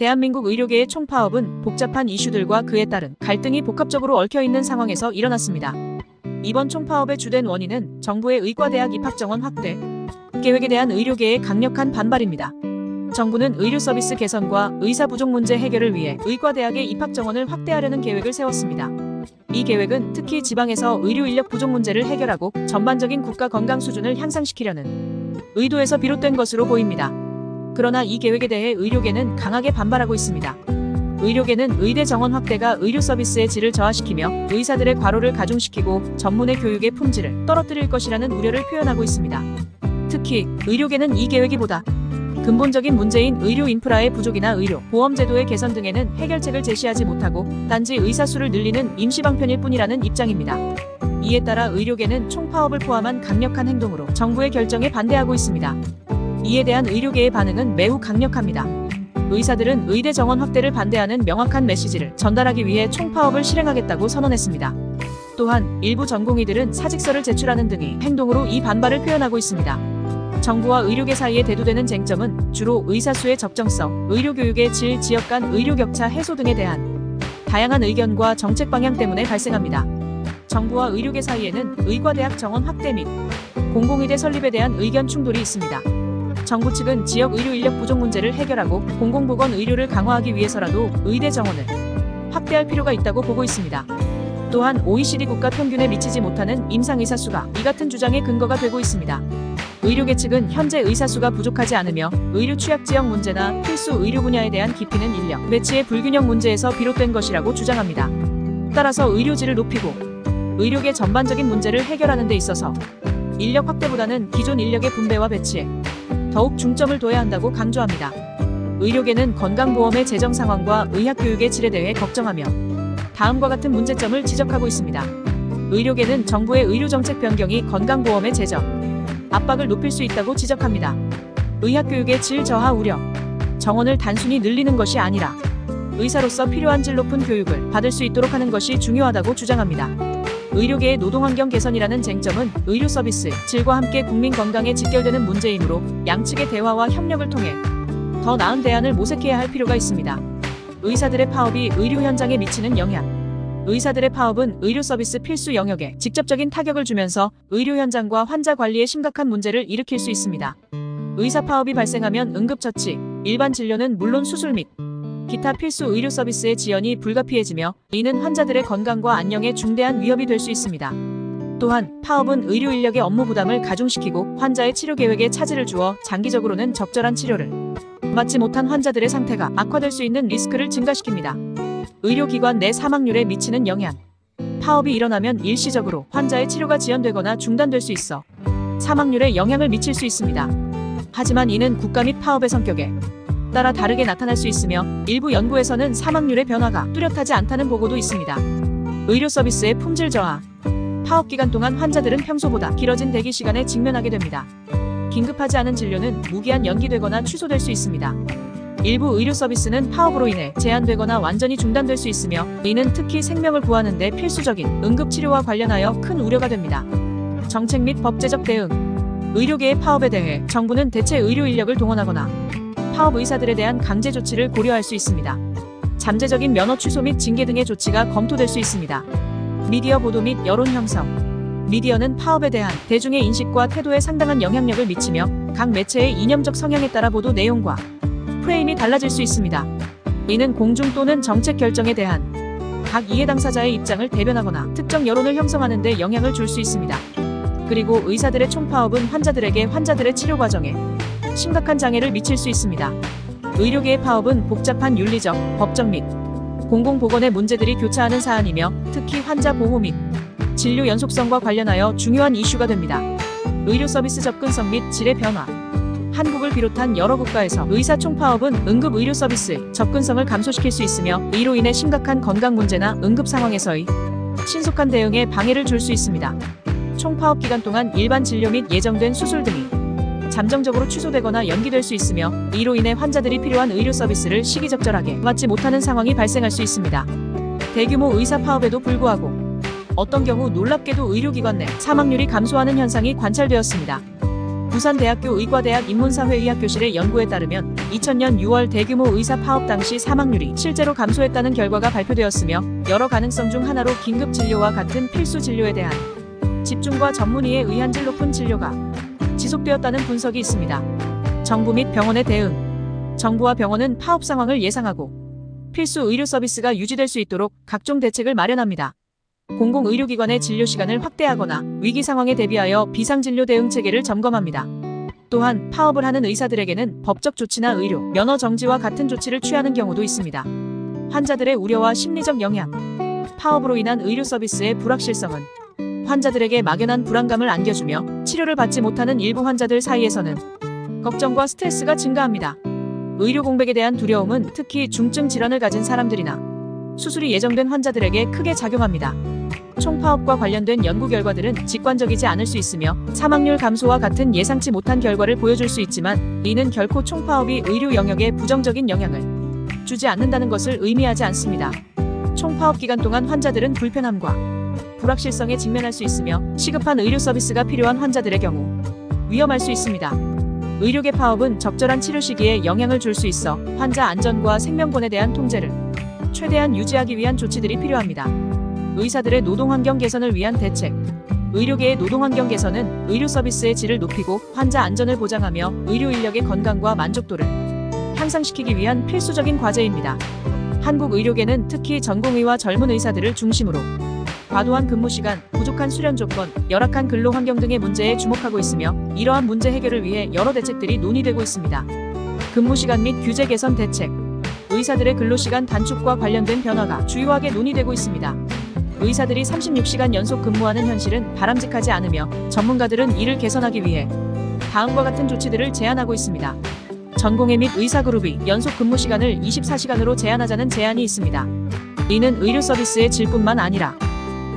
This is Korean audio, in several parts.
대한민국 의료계의 총파업은 복잡한 이슈들과 그에 따른 갈등이 복합적으로 얽혀있는 상황에서 일어났습니다. 이번 총파업의 주된 원인은 정부의 의과대학 입학정원 확대 계획에 대한 의료계의 강력한 반발입니다. 정부는 의료 서비스 개선과 의사 부족 문제 해결을 위해 의과대학의 입학 정원을 확대하려는 계획을 세웠습니다. 이 계획은 특히 지방에서 의료 인력 부족 문제를 해결하고 전반적인 국가 건강 수준을 향상시키려는 의도에서 비롯된 것으로 보입니다. 그러나 이 계획에 대해 의료계는 강하게 반발하고 있습니다. 의료계는 의대 정원 확대가 의료 서비스의 질을 저하시키며 의사들의 과로를 가중시키고 전문의 교육의 품질을 떨어뜨릴 것이라는 우려를 표현하고 있습니다. 특히 의료계는 이 계획이 보다 근본적인 문제인 의료 인프라의 부족이나 의료 보험 제도의 개선 등에는 해결책을 제시하지 못하고 단지 의사 수를 늘리는 임시 방편일 뿐이라는 입장입니다. 이에 따라 의료계는 총파업을 포함한 강력한 행동으로 정부의 결정에 반대하고 있습니다. 이에 대한 의료계의 반응은 매우 강력합니다. 의사들은 의대 정원 확대를 반대하는 명확한 메시지를 전달하기 위해 총파업을 실행하겠다고 선언했습니다. 또한 일부 전공의들은 사직서를 제출하는 등의 행동으로 이 반발을 표현하고 있습니다. 정부와 의료계 사이에 대두되는 쟁점은 주로 의사 수의 적정성, 의료 교육의 질, 지역 간 의료 격차 해소 등에 대한 다양한 의견과 정책 방향 때문에 발생합니다. 정부와 의료계 사이에는 의과대학 정원 확대 및 공공의대 설립에 대한 의견 충돌이 있습니다. 정부 측은 지역 의료 인력 부족 문제를 해결하고 공공보건 의료를 강화하기 위해서라도 의대 정원을 확대할 필요가 있다고 보고 있습니다. 또한 OECD 국가 평균에 미치지 못하는 임상 의사 수가 이 같은 주장의 근거가 되고 있습니다. 의료계 측은 현재 의사 수가 부족하지 않으며 의료 취약 지역 문제나 필수 의료 분야에 대한 깊이는 인력 배치의 불균형 문제에서 비롯된 것이라고 주장합니다. 따라서 의료질을 높이고 의료계 전반적인 문제를 해결하는 데 있어서 인력 확대보다는 기존 인력의 분배와 배치에 더욱 중점을 둬야 한다고 강조합니다. 의료계는 건강보험의 재정 상황과 의학교육의 질에 대해 걱정하며 다음과 같은 문제점을 지적하고 있습니다. 의료계는 정부의 의료정책 변경이 건강보험의 재정 압박을 높일 수 있다고 지적합니다. 의학교육의 질 저하 우려, 정원을 단순히 늘리는 것이 아니라 의사로서 필요한 질 높은 교육을 받을 수 있도록 하는 것이 중요하다고 주장합니다. 의료계의 노동환경 개선이라는 쟁점은 의료 서비스 질과 함께 국민 건강에 직결되는 문제이므로 양측의 대화와 협력을 통해 더 나은 대안을 모색해야 할 필요가 있습니다. 의사들의 파업이 의료 현장에 미치는 영향. 의사들의 파업은 의료 서비스 필수 영역에 직접적인 타격을 주면서 의료 현장과 환자 관리에 심각한 문제를 일으킬 수 있습니다. 의사 파업이 발생하면 응급처치, 일반 진료는 물론 수술 및 기타 필수 의료 서비스의 지연이 불가피해지며 이는 환자들의 건강과 안녕에 중대한 위협이 될 수 있습니다. 또한 파업은 의료 인력의 업무 부담을 가중시키고 환자의 치료 계획에 차질을 주어 장기적으로는 적절한 치료를 받지 못한 환자들의 상태가 악화될 수 있는 리스크를 증가시킵니다. 의료기관 내 사망률에 미치는 영향. 파업이 일어나면 일시적으로 환자의 치료가 지연되거나 중단될 수 있어 사망률에 영향을 미칠 수 있습니다. 하지만 이는 국가 및 파업의 성격에 따라 다르게 나타날 수 있으며 일부 연구에서는 사망률의 변화가 뚜렷하지 않다는 보고도 있습니다. 의료 서비스의 품질 저하. 파업 기간 동안 환자들은 평소보다 길어진 대기 시간에 직면하게 됩니다. 긴급하지 않은 진료는 무기한 연기되거나 취소될 수 있습니다. 일부 의료 서비스는 파업으로 인해 제한되거나 완전히 중단될 수 있으며 이는 특히 생명을 구하는 데 필수적인 응급치료와 관련하여 큰 우려가 됩니다. 정책 및 법제적 대응. 의료계의 파업에 대해 정부는 대체 의료 인력을 동원하거나 파업 의사들에 대한 강제 조치를 고려할 수 있습니다. 잠재적인 면허 취소 및 징계 등의 조치가 검토될 수 있습니다. 미디어 보도 및 여론 형성. 미디어는 파업에 대한 대중의 인식과 태도에 상당한 영향력을 미치며 각 매체의 이념적 성향에 따라 보도 내용과 프레임이 달라질 수 있습니다. 이는 공중 또는 정책 결정에 대한 각 이해 당사자의 입장을 대변하거나 특정 여론을 형성하는 데 영향을 줄 수 있습니다. 그리고 의사들의 총파업은 환자들의 치료 과정에 심각한 장애를 미칠 수 있습니다. 의료계의 파업은 복잡한 윤리적, 법적 및 공공보건의 문제들이 교차하는 사안이며 특히 환자 보호 및 진료 연속성과 관련하여 중요한 이슈가 됩니다. 의료 서비스 접근성 및 질의 변화. 한국을 비롯한 여러 국가에서 의사 총파업은 응급 의료 서비스 접근성을 감소시킬 수 있으며 이로 인해 심각한 건강 문제나 응급 상황에서의 신속한 대응에 방해를 줄 수 있습니다. 총파업 기간 동안 일반 진료 및 예정된 수술 등이 잠정적으로 취소되거나 연기될 수 있으며 이로 인해 환자들이 필요한 의료 서비스를 시기적절하게 받지 못하는 상황이 발생할 수 있습니다. 대규모 의사 파업에도 불구하고 어떤 경우 놀랍게도 의료기관 내 사망률이 감소하는 현상이 관찰되었습니다. 부산대학교 의과대학 인문사회의학교실의 연구에 따르면 2000년 6월 대규모 의사 파업 당시 사망률이 실제로 감소했다는 결과가 발표되었으며 여러 가능성 중 하나로 긴급 진료와 같은 필수 진료에 대한 집중과 전문의에 의한 질 높은 진료가 지속되었다는 분석이 있습니다. 정부 및 병원의 대응. 정부와 병원은 파업 상황을 예상하고 필수 의료 서비스가 유지될 수 있도록 각종 대책을 마련합니다. 공공의료기관의 진료 시간을 확대하거나 위기 상황에 대비하여 비상진료 대응 체계를 점검합니다. 또한 파업을 하는 의사들에게는 법적 조치나 의료, 면허 정지와 같은 조치를 취하는 경우도 있습니다. 환자들의 우려와 심리적 영향. 파업으로 인한 의료 서비스의 불확실성은 환자들에게 막연한 불안감을 안겨주며 치료를 받지 못하는 일부 환자들 사이에서는 걱정과 스트레스가 증가합니다. 의료 공백에 대한 두려움은 특히 중증 질환을 가진 사람들이나 수술이 예정된 환자들에게 크게 작용합니다. 총파업과 관련된 연구 결과들은 직관적이지 않을 수 있으며 사망률 감소와 같은 예상치 못한 결과를 보여줄 수 있지만 이는 결코 총파업이 의료 영역에 부정적인 영향을 주지 않는다는 것을 의미하지 않습니다. 총파업 기간 동안 환자들은 불편함과 불확실성에 직면할 수 있으며 시급한 의료 서비스가 필요한 환자들의 경우 위험할 수 있습니다. 의료계 파업은 적절한 치료 시기에 영향을 줄 수 있어 환자 안전과 생명권에 대한 통제를 최대한 유지하기 위한 조치들이 필요합니다. 의사들의 노동환경 개선을 위한 대책. 의료계의 노동환경 개선은 의료 서비스의 질을 높이고 환자 안전을 보장하며 의료 인력의 건강과 만족도를 향상시키기 위한 필수적인 과제입니다. 한국 의료계는 특히 전공의와 젊은 의사들을 중심으로 과도한 근무 시간, 부족한 수련 조건, 열악한 근로 환경 등의 문제에 주목하고 있으며 이러한 문제 해결을 위해 여러 대책들이 논의되고 있습니다. 근무 시간 및 규제 개선 대책. 의사들의 근로시간 단축과 관련된 변화가 주요하게 논의되고 있습니다. 의사들이 36시간 연속 근무하는 현실은 바람직하지 않으며 전문가들은 이를 개선하기 위해 다음과 같은 조치들을 제안하고 있습니다. 전공의 및 의사그룹이 연속 근무 시간을 24시간으로 제한하자는 제안이 있습니다. 이는 의료 서비스의 질뿐만 아니라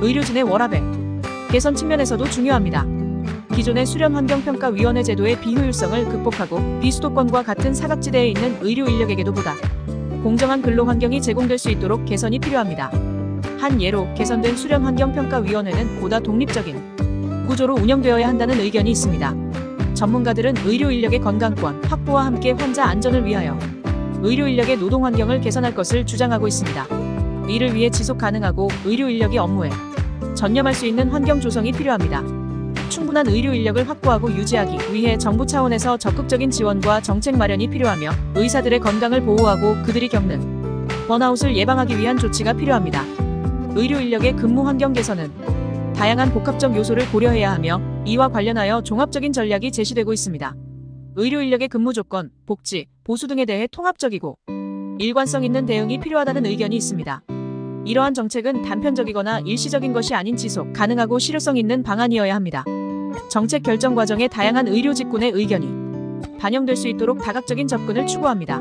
의료진의 워라밸 개선 측면에서도 중요합니다. 기존의 수련환경평가위원회 제도의 비효율성을 극복하고 비수도권과 같은 사각지대에 있는 의료 인력에게도 보다 공정한 근로 환경이 제공될 수 있도록 개선이 필요합니다. 한 예로 개선된 수련환경평가위원회는 보다 독립적인 구조로 운영되어야 한다는 의견이 있습니다. 전문가들은 의료 인력의 건강권 확보와 함께 환자 안전을 위하여 의료 인력의 노동 환경을 개선할 것을 주장하고 있습니다. 이를 위해 지속 가능하고 의료 인력이 업무에 전념할 수 있는 환경 조성이 필요합니다. 충분한 의료 인력을 확보하고 유지하기 위해 정부 차원에서 적극적인 지원과 정책 마련이 필요하며 의사들의 건강을 보호하고 그들이 겪는 번아웃을 예방하기 위한 조치가 필요합니다. 의료 인력의 근무 환경 개선은 다양한 복합적 요소를 고려해야 하며 이와 관련하여 종합적인 전략이 제시되고 있습니다. 의료 인력의 근무 조건, 복지, 보수 등에 대해 통합적이고 일관성 있는 대응이 필요하다는 의견이 있습니다. 이러한 정책은 단편적이거나 일시적인 것이 아닌 지속 가능하고 실효성 있는 방안이어야 합니다. 정책 결정 과정에 다양한 의료 직군의 의견이 반영될 수 있도록 다각적인 접근을 추구합니다.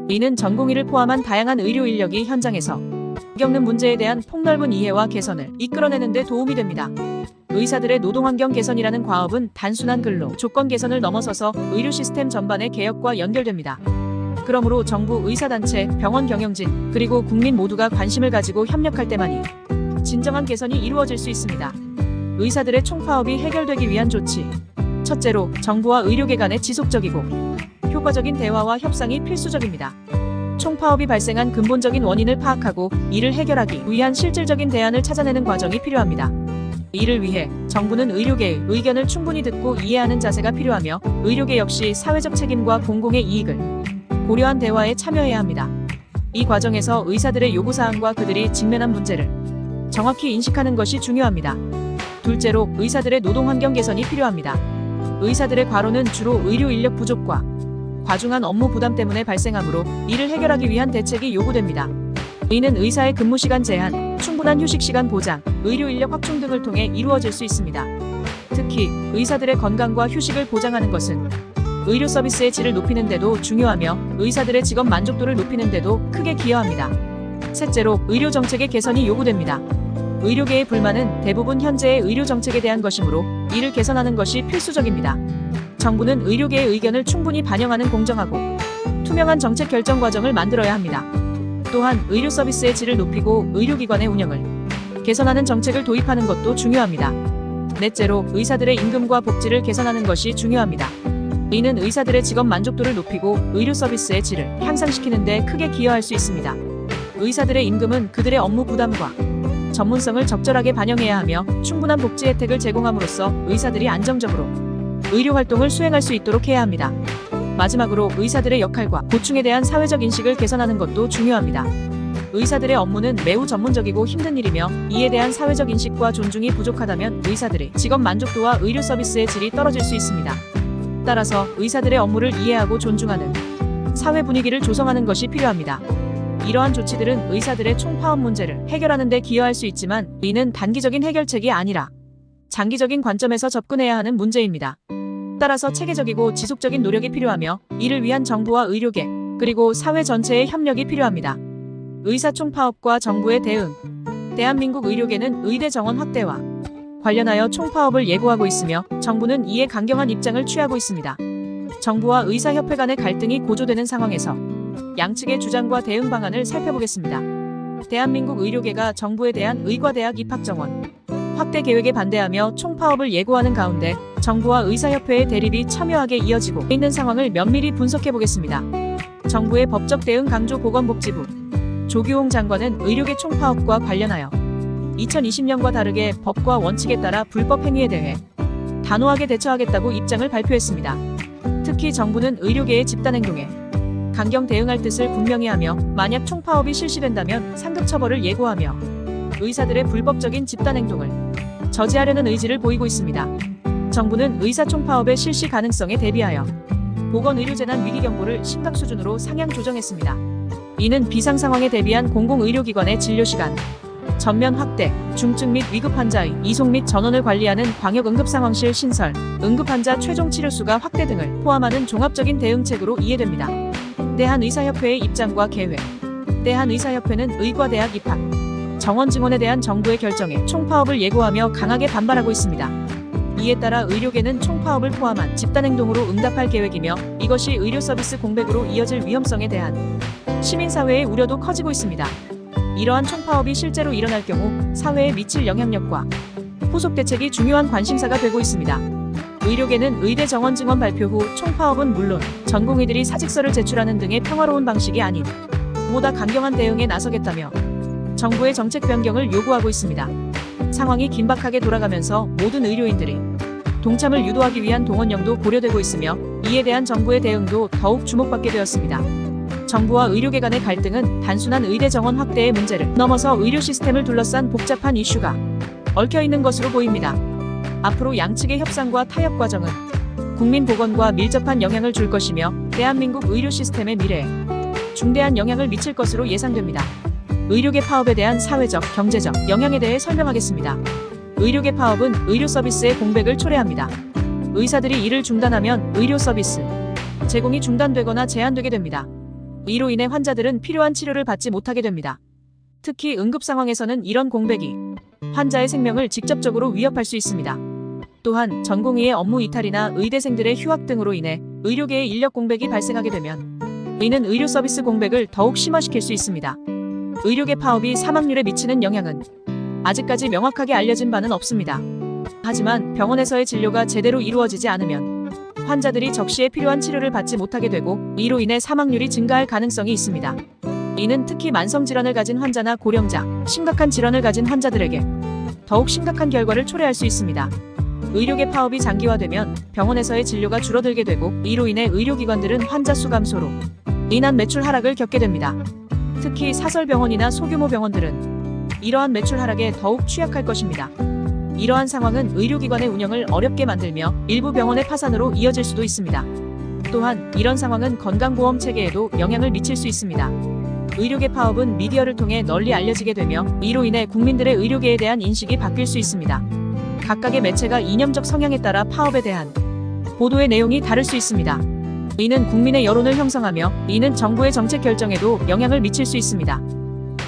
이는 전공의를 포함한 다양한 의료 인력이 현장에서 겪는 문제에 대한 폭넓은 이해와 개선을 이끌어내는 데 도움이 됩니다. 의사들의 노동환경 개선이라는 과업은 단순한 근로 조건 개선을 넘어서서 의료 시스템 전반의 개혁과 연결됩니다. 그러므로 정부, 의사단체, 병원 경영진, 그리고 국민 모두가 관심을 가지고 협력할 때만이 진정한 개선이 이루어질 수 있습니다. 의사들의 총파업이 해결되기 위한 조치. 첫째로, 정부와 의료계 간의 지속적이고 효과적인 대화와 협상이 필수적입니다. 총파업이 발생한 근본적인 원인을 파악하고 이를 해결하기 위한 실질적인 대안을 찾아내는 과정이 필요합니다. 이를 위해 정부는 의료계의 의견을 충분히 듣고 이해하는 자세가 필요하며 의료계 역시 사회적 책임과 공공의 이익을 고려한 대화에 참여해야 합니다. 이 과정에서 의사들의 요구사항과 그들이 직면한 문제를 정확히 인식하는 것이 중요합니다. 둘째로, 의사들의 노동환경 개선이 필요합니다. 의사들의 과로는 주로 의료 인력 부족과 과중한 업무 부담 때문에 발생하므로 이를 해결하기 위한 대책이 요구됩니다. 이는 의사의 근무시간 제한, 충분한 휴식시간 보장, 의료 인력 확충 등을 통해 이루어질 수 있습니다. 특히 의사들의 건강과 휴식을 보장하는 것은 의료 서비스의 질을 높이는 데도 중요하며 의사들의 직업 만족도를 높이는 데도 크게 기여합니다. 셋째로, 의료 정책의 개선이 요구됩니다. 의료계의 불만은 대부분 현재의 의료 정책에 대한 것이므로 이를 개선하는 것이 필수적입니다. 정부는 의료계의 의견을 충분히 반영하는 공정하고 투명한 정책 결정 과정을 만들어야 합니다. 또한 의료 서비스의 질을 높이고 의료기관의 운영을 개선하는 정책을 도입하는 것도 중요합니다. 넷째로, 의사들의 임금과 복지를 개선하는 것이 중요합니다. 이는 의사들의 직업 만족도를 높이고 의료 서비스의 질을 향상시키는 데 크게 기여할 수 있습니다. 의사들의 임금은 그들의 업무 부담과 전문성을 적절하게 반영해야 하며 충분한 복지 혜택을 제공함으로써 의사들이 안정적으로 의료 활동을 수행할 수 있도록 해야 합니다. 마지막으로 의사들의 역할과 고충에 대한 사회적 인식을 개선하는 것도 중요합니다. 의사들의 업무는 매우 전문적이고 힘든 일이며 이에 대한 사회적 인식과 존중이 부족하다면 의사들의 직업 만족도와 의료 서비스의 질이 떨어질 수 있습니다. 따라서 의사들의 업무를 이해하고 존중하는 사회 분위기를 조성하는 것이 필요합니다. 이러한 조치들은 의사들의 총파업 문제를 해결하는 데 기여할 수 있지만 이는 단기적인 해결책이 아니라 장기적인 관점에서 접근해야 하는 문제입니다. 따라서 체계적이고 지속적인 노력이 필요하며 이를 위한 정부와 의료계 그리고 사회 전체의 협력이 필요합니다. 의사 총파업과 정부의 대응. 대한민국 의료계는 의대 정원 확대와 관련하여 총파업을 예고하고 있으며 정부는 이에 강경한 입장을 취하고 있습니다. 정부와 의사협회 간의 갈등이 고조되는 상황에서 양측의 주장과 대응 방안을 살펴보겠습니다. 대한민국 의료계가 정부에 대한 의과대학 입학 정원 확대 계획에 반대하며 총파업을 예고하는 가운데 정부와 의사협회의 대립이 첨예하게 이어지고 있는 상황을 면밀히 분석해보겠습니다. 정부의 법적 대응 강조 보건복지부 조규홍 장관은 의료계 총파업과 관련하여 2020년과 다르게 법과 원칙에 따라 불법 행위에 대해 단호하게 대처하겠다고 입장을 발표했습니다. 특히 정부는 의료계의 집단행동에 강경 대응할 뜻을 분명히 하며 만약 총파업이 실시된다면 상급 처벌을 예고하며 의사들의 불법적인 집단행동을 저지하려는 의지를 보이고 있습니다. 정부는 의사 총파업의 실시 가능성에 대비하여 보건의료재난 위기경보를 심각 수준으로 상향 조정했습니다. 이는 비상 상황에 대비한 공공의료기관의 진료시간 전면 확대, 중증 및 위급 환자의 이송 및 전원을 관리하는 광역응급상황실 신설, 응급환자 최종 치료수가 확대 등을 포함하는 종합적인 대응책으로 이해됩니다. 대한의사협회의 입장과 계획. 대한의사협회는 의과대학 입학 정원 증원에 대한 정부의 결정에 총파업을 예고하며 강하게 반발하고 있습니다. 이에 따라 의료계는 총파업을 포함한 집단행동으로 응답할 계획이며 이것이 의료 서비스 공백으로 이어질 위험성에 대한 시민사회의 우려도 커지고 있습니다. 이러한 총파업이 실제로 일어날 경우 사회에 미칠 영향력과 후속 대책이 중요한 관심사가 되고 있습니다. 의료계는 의대 정원 증원 발표 후 총파업은 물론 전공의들이 사직서를 제출하는 등의 평화로운 방식이 아닌 보다 강경한 대응에 나서겠다며 정부의 정책 변경을 요구하고 있습니다. 상황이 긴박하게 돌아가면서 모든 의료인들이 동참을 유도하기 위한 동원령도 고려되고 있으며 이에 대한 정부의 대응도 더욱 주목받게 되었습니다. 정부와 의료계 간의 갈등은 단순한 의대 정원 확대의 문제를 넘어서 의료 시스템을 둘러싼 복잡한 이슈가 얽혀있는 것으로 보입니다. 앞으로 양측의 협상과 타협 과정은 국민 보건과 밀접한 영향을 줄 것이며 대한민국 의료 시스템의 미래에 중대한 영향을 미칠 것으로 예상됩니다. 의료계 파업에 대한 사회적, 경제적 영향에 대해 설명하겠습니다. 의료계 파업은 의료 서비스의 공백을 초래합니다. 의사들이 이를 중단하면 의료 서비스 제공이 중단되거나 제한되게 됩니다. 이로 인해 환자들은 필요한 치료를 받지 못하게 됩니다. 특히 응급 상황에서는 이런 공백이 환자의 생명을 직접적으로 위협할 수 있습니다. 또한 전공의의 업무 이탈이나 의대생들의 휴학 등으로 인해 의료계의 인력 공백이 발생하게 되면 이는 의료 서비스 공백을 더욱 심화시킬 수 있습니다. 의료계 파업이 사망률에 미치는 영향은 아직까지 명확하게 알려진 바는 없습니다. 하지만 병원에서의 진료가 제대로 이루어지지 않으면 환자들이 적시에 필요한 치료를 받지 못하게 되고 이로 인해 사망률이 증가할 가능성이 있습니다. 이는 특히 만성질환을 가진 환자나 고령자, 심각한 질환을 가진 환자들에게 더욱 심각한 결과를 초래할 수 있습니다. 의료계 파업이 장기화되면 병원에서의 진료가 줄어들게 되고 이로 인해 의료기관들은 환자 수 감소로 인한 매출 하락을 겪게 됩니다. 특히 사설병원이나 소규모 병원들은 이러한 매출 하락에 더욱 취약할 것입니다. 이러한 상황은 의료기관의 운영을 어렵게 만들며 일부 병원의 파산으로 이어질 수도 있습니다. 또한 이런 상황은 건강보험 체계에도 영향을 미칠 수 있습니다. 의료계 파업은 미디어를 통해 널리 알려지게 되며 이로 인해 국민들의 의료계에 대한 인식이 바뀔 수 있습니다. 각각의 매체가 이념적 성향에 따라 파업에 대한 보도의 내용이 다를 수 있습니다. 이는 국민의 여론을 형성하며 이는 정부의 정책 결정에도 영향을 미칠 수 있습니다.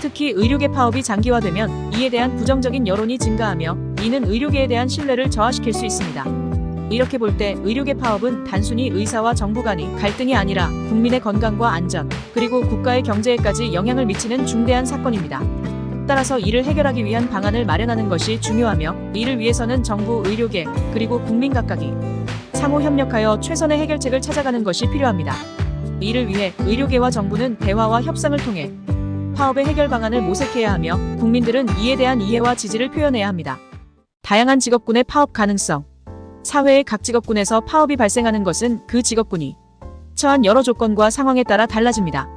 특히 의료계 파업이 장기화되면 이에 대한 부정적인 여론이 증가하며 이는 의료계에 대한 신뢰를 저하시킬 수 있습니다. 이렇게 볼 때 의료계 파업은 단순히 의사와 정부 간의 갈등이 아니라 국민의 건강과 안전, 그리고 국가의 경제에까지 영향을 미치는 중대한 사건입니다. 따라서 이를 해결하기 위한 방안을 마련하는 것이 중요하며 이를 위해서는 정부, 의료계, 그리고 국민 각각이 상호 협력하여 최선의 해결책을 찾아가는 것이 필요합니다. 이를 위해 의료계와 정부는 대화와 협상을 통해 파업의 해결 방안을 모색해야 하며 국민들은 이에 대한 이해와 지지를 표현해야 합니다. 다양한 직업군의 파업 가능성. 사회의 각 직업군에서 파업이 발생하는 것은 그 직업군이 처한 여러 조건과 상황에 따라 달라집니다.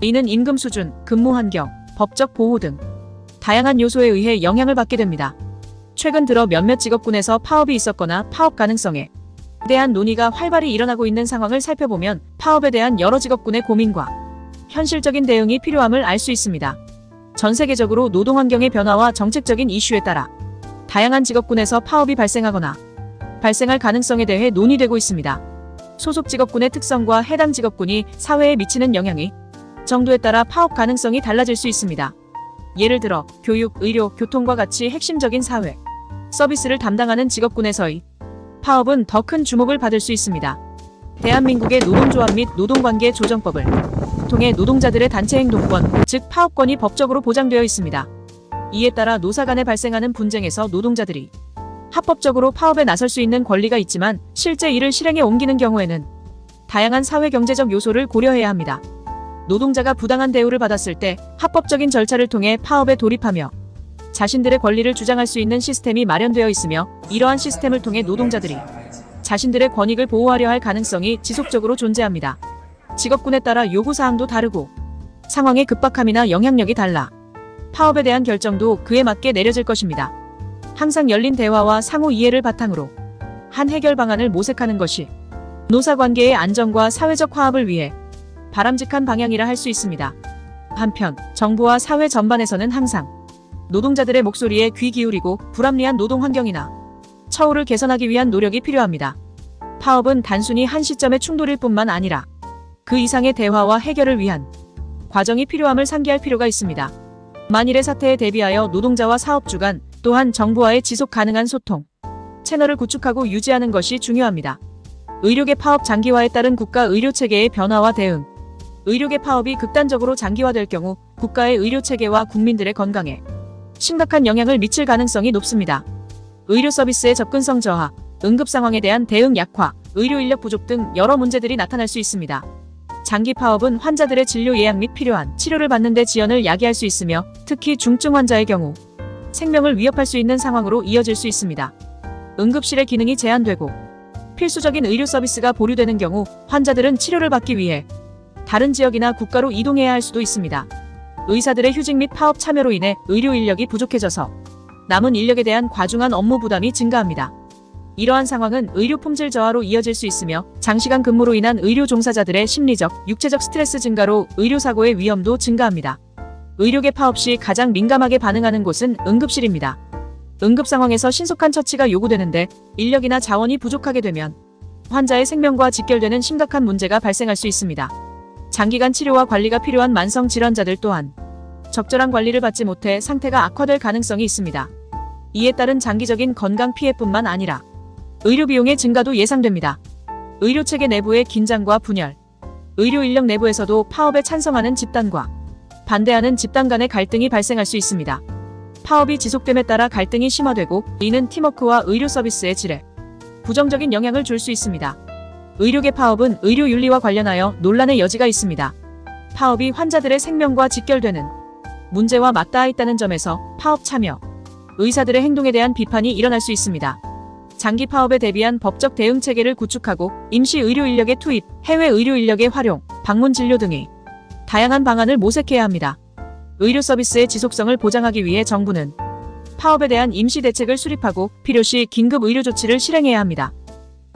이는 임금 수준, 근무 환경, 법적 보호 등 다양한 요소에 의해 영향을 받게 됩니다. 최근 들어 몇몇 직업군에서 파업이 있었거나 파업 가능성에 대한 논의가 활발히 일어나고 있는 상황을 살펴보면 파업에 대한 여러 직업군의 고민과 현실적인 대응이 필요함을 알 수 있습니다. 전 세계적으로 노동환경의 변화와 정책적인 이슈에 따라 다양한 직업군에서 파업이 발생하거나 발생할 가능성에 대해 논의되고 있습니다. 소속 직업군의 특성과 해당 직업군이 사회에 미치는 영향이 정도에 따라 파업 가능성이 달라질 수 있습니다. 예를 들어 교육, 의료, 교통과 같이 핵심적인 사회 서비스를 담당하는 직업군에서의 파업은 더 큰 주목을 받을 수 있습니다. 대한민국의 노동조합 및 노동관계 조정법을 통해 노동자들의 단체 행동권, 즉 파업권이 법적으로 보장되어 있습니다. 이에 따라 노사 간에 발생하는 분쟁에서 노동자들이 합법적으로 파업에 나설 수 있는 권리가 있지만 실제 이를 실행에 옮기는 경우에는 다양한 사회경제적 요소를 고려해야 합니다. 노동자가 부당한 대우를 받았을 때 합법적인 절차를 통해 파업에 돌입하며 자신들의 권리를 주장할 수 있는 시스템이 마련되어 있으며 이러한 시스템을 통해 노동자들이 자신들의 권익을 보호하려 할 가능성이 지속적으로 존재합니다. 직업군에 따라 요구사항도 다르고 상황의 급박함이나 영향력이 달라 파업에 대한 결정도 그에 맞게 내려질 것입니다. 항상 열린 대화와 상호 이해를 바탕으로 한 해결 방안을 모색하는 것이 노사관계의 안정과 사회적 화합을 위해 바람직한 방향이라 할 수 있습니다. 한편 정부와 사회 전반에서는 항상 노동자들의 목소리에 귀 기울이고 불합리한 노동 환경이나 처우를 개선하기 위한 노력이 필요합니다. 파업은 단순히 한 시점의 충돌일 뿐만 아니라 그 이상의 대화와 해결을 위한 과정이 필요함을 상기할 필요가 있습니다. 만일의 사태에 대비하여 노동자와 사업주 간 또한 정부와의 지속 가능한 소통 채널을 구축하고 유지하는 것이 중요합니다. 의료계 파업 장기화에 따른 국가 의료체계의 변화와 대응. 의료계 파업이 극단적으로 장기화될 경우 국가의 의료체계와 국민들의 건강에 심각한 영향을 미칠 가능성이 높습니다. 의료 서비스의 접근성 저하, 응급 상황에 대한 대응 약화, 의료 인력 부족 등 여러 문제들이 나타날 수 있습니다. 장기 파업은 환자들의 진료 예약 및 필요한 치료를 받는 데 지연을 야기할 수 있으며 특히 중증 환자의 경우 생명을 위협할 수 있는 상황으로 이어질 수 있습니다. 응급실의 기능이 제한되고 필수적인 의료 서비스가 보류되는 경우 환자들은 치료를 받기 위해 다른 지역이나 국가로 이동해야 할 수도 있습니다. 의사들의 휴직 및 파업 참여로 인해 의료 인력이 부족해져서 남은 인력에 대한 과중한 업무 부담이 증가합니다. 이러한 상황은 의료 품질 저하로 이어질 수 있으며 장시간 근무로 인한 의료 종사자들의 심리적, 육체적 스트레스 증가로 의료사고의 위험도 증가합니다. 의료계 파업 시 가장 민감하게 반응하는 곳은 응급실입니다. 응급 상황에서 신속한 처치가 요구되는데 인력이나 자원이 부족하게 되면 환자의 생명과 직결되는 심각한 문제가 발생할 수 있습니다. 장기간 치료와 관리가 필요한 만성 질환자들 또한 적절한 관리를 받지 못해 상태가 악화될 가능성이 있습니다. 이에 따른 장기적인 건강 피해뿐만 아니라 의료 비용의 증가도 예상됩니다. 의료체계 내부의 긴장과 분열, 의료 인력 내부에서도 파업에 찬성하는 집단과 반대하는 집단 간의 갈등이 발생할 수 있습니다. 파업이 지속됨에 따라 갈등이 심화되고 이는 팀워크와 의료 서비스의 질에 부정적인 영향을 줄 수 있습니다. 의료계 파업은 의료 윤리와 관련하여 논란의 여지가 있습니다. 파업이 환자들의 생명과 직결되는 문제와 맞닿아 있다는 점에서 파업 참여, 의사들의 행동에 대한 비판이 일어날 수 있습니다. 장기 파업에 대비한 법적 대응 체계를 구축하고 임시 의료 인력의 투입, 해외 의료 인력의 활용, 방문 진료 등의 다양한 방안을 모색해야 합니다. 의료 서비스의 지속성을 보장하기 위해 정부는 파업에 대한 임시 대책을 수립하고 필요시 긴급 의료 조치를 실행해야 합니다.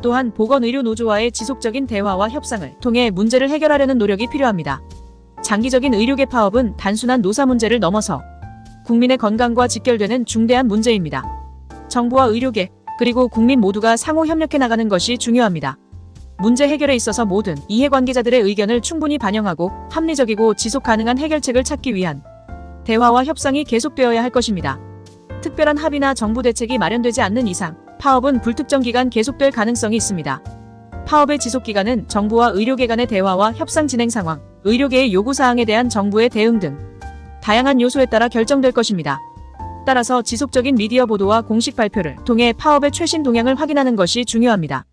또한 보건의료노조와의 지속적인 대화와 협상을 통해 문제를 해결하려는 노력이 필요합니다. 장기적인 의료계 파업은 단순한 노사 문제를 넘어서 국민의 건강과 직결되는 중대한 문제입니다. 정부와 의료계, 그리고 국민 모두가 상호 협력해 나가는 것이 중요합니다. 문제 해결에 있어서 모든 이해관계자들의 의견을 충분히 반영하고 합리적이고 지속 가능한 해결책을 찾기 위한 대화와 협상이 계속되어야 할 것입니다. 특별한 합의나 정부 대책이 마련되지 않는 이상 파업은 불특정 기간 계속될 가능성이 있습니다. 파업의 지속기간은 정부와 의료계 간의 대화와 협상 진행 상황, 의료계의 요구사항에 대한 정부의 대응 등 다양한 요소에 따라 결정될 것입니다. 따라서 지속적인 미디어 보도와 공식 발표를 통해 파업의 최신 동향을 확인하는 것이 중요합니다.